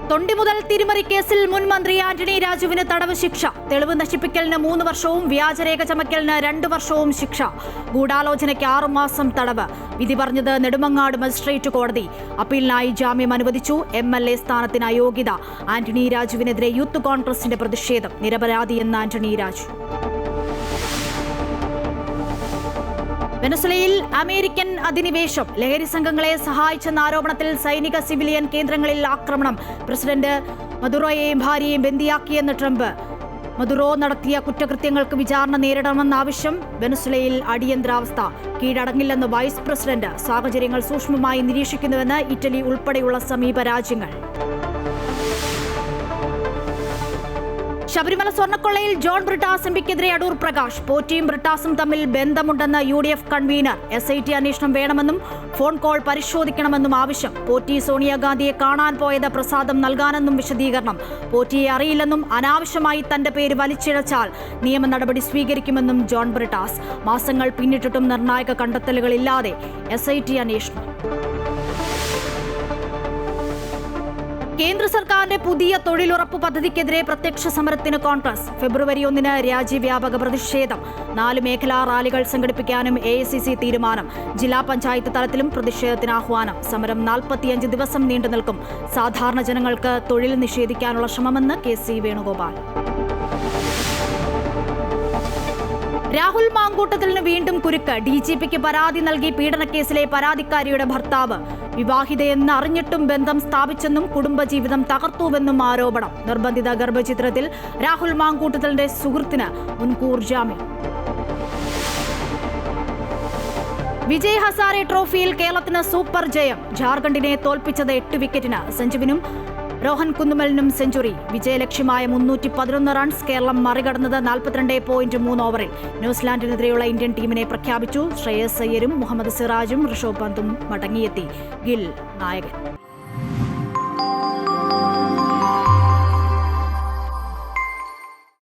തൊണ്ടി മുതൽ തിരിമറി കേസിൽ മുൻ മന്ത്രി ആന്റണി രാജുവിന് തടവ് ശിക്ഷ. തെളിവ് നശിപ്പിക്കലിന് 3 വർഷവും വ്യാജരേഖ ചമയ്ക്കലിന് 2 വർഷവും ശിക്ഷ. ഗൂഢാലോചനയ്ക്ക് 6 മാസം തടവ്. വിധി പറഞ്ഞത് നെടുമങ്ങാട് മജിസ്ട്രേറ്റ് കോടതി. അപ്പീലിനായി ജാമ്യം അനുവദിച്ചു. MLA സ്ഥാനത്തിന് അയോഗ്യത. ആന്റണി രാജുവിനെതിരെ യൂത്ത് കോൺഗ്രസിന്റെ പ്രതിഷേധം. നിരപരാധിയെന്ന് ആന്റണി രാജു. വെനസ്വേലയിൽ അമേരിക്കൻ അധിനിവേശം. ലഹരി സംഘങ്ങളെ സഹായിച്ചെന്ന ആരോപണത്തിൽ സൈനിക സിവിലിയൻ കേന്ദ്രങ്ങളിൽ ആക്രമണം. പ്രസിഡന്റ് മദുറോയെയും ഭാര്യയെയും ബന്ദിയാക്കിയെന്ന് ട്രംപ്. മദുറോ നടത്തിയ കുറ്റകൃത്യങ്ങൾക്ക് വിചാരണ നേരിടണമെന്ന ആവശ്യം. വെനസ്വേലയിൽ അടിയന്തരാവസ്ഥ കീഴടങ്ങില്ലെന്ന് വൈസ് പ്രസിഡന്റ്. സാഹചര്യങ്ങൾ സൂക്ഷ്മമായി നിരീക്ഷിക്കുന്നുവെന്ന് ഇറ്റലി ഉൾപ്പെടെയുള്ള സമീപ രാജ്യങ്ങൾ. ശബരിമല സ്വർണ്ണക്കൊള്ളയിൽ ജോൺ ബ്രിട്ടാസ് എംപിക്കെതിരെ അടൂർ പ്രകാശ്. പോറ്റിയും ബ്രിട്ടാസും തമ്മിൽ ബന്ധമുണ്ടെന്ന് UDF കൺവീനർ. SIT അന്വേഷണം വേണമെന്നും ഫോൺ കോൾ പരിശോധിക്കണമെന്നും ആവശ്യം. പോറ്റി സോണിയാഗാന്ധിയെ കാണാൻ പോയത് പ്രസാദം നൽകാനെന്നും വിശദീകരണം. പോറ്റിയെ അറിയില്ലെന്നും അനാവശ്യമായി തന്റെ പേര് വലിച്ചിഴച്ചാൽ നിയമ നടപടി സ്വീകരിക്കുമെന്നും ജോൺ ബ്രിട്ടാസ്. മാസങ്ങൾ പിന്നിട്ടിട്ടും നിർണായക കണ്ടെത്തലുകളില്ലാതെ SIT അന്വേഷണം. കേന്ദ്ര സർക്കാരിന്റെ പുതിയ തൊഴിലുറപ്പ് പദ്ധതിക്കെതിരെ പ്രത്യക്ഷ സമരത്തിന് കോൺഗ്രസ്. ഫെബ്രുവരി 1 രാജ്യവ്യാപക പ്രതിഷേധം. 4 മേഖലാ റാലികൾ സംഘടിപ്പിക്കാനും AICC തീരുമാനം. ജില്ലാ പഞ്ചായത്ത് തലത്തിലും പ്രതിഷേധത്തിന് ആഹ്വാനം. സമരം 45 ദിവസം നീണ്ടുനിൽക്കും. സാധാരണ ജനങ്ങൾക്ക് തൊഴിൽ നിഷേധിക്കാനുള്ള ശ്രമമെന്ന് KC വേണുഗോപാൽ. രാഹുൽ മാങ്കൂട്ടത്തിലിന് വീണ്ടും കുരുക്ക്. DGPക്ക് പരാതി നൽകി പീഡനക്കേസിലെ പരാതിക്കാരിയുടെ ഭർത്താവ്. വിവാഹിതയെന്ന് അറിഞ്ഞിട്ടും ബന്ധം സ്ഥാപിച്ചെന്നും കുടുംബജീവിതം തകർത്തുവെന്നും ആരോപണം. നിർബന്ധിത ഗർഭചിത്രത്തിൽ രാഹുൽ മാങ്കൂട്ടത്തിലിന്റെ സുഹൃത്തിന് മുൻകൂർ ജാമ്യം. വിജയ് ഹസാരെ ട്രോഫിയിൽ കേരളത്തിന് സൂപ്പർ ജയം. ജാർഖണ്ഡിനെ തോൽപ്പിച്ചത് 8 വിക്കറ്റിന്. സഞ്ജുവിനും രോഹൻ കുന്നുമലിനും സെഞ്ചുറി. വിജയലക്ഷ്യമായ 311 റൺസ്. കേരളം മറികടന്നത് 42.3 ഓവറിൽ. ന്യൂസിലാൻഡിനെതിരെയുള്ള ഇന്ത്യൻ ടീമിനെ പ്രഖ്യാപിച്ചു. ശ്രേയസ് അയ്യരും മുഹമ്മദ് സിറാജും ഋഷഭ് പന്തും മടങ്ങിയെത്തി. ഗിൽ നായകൻ.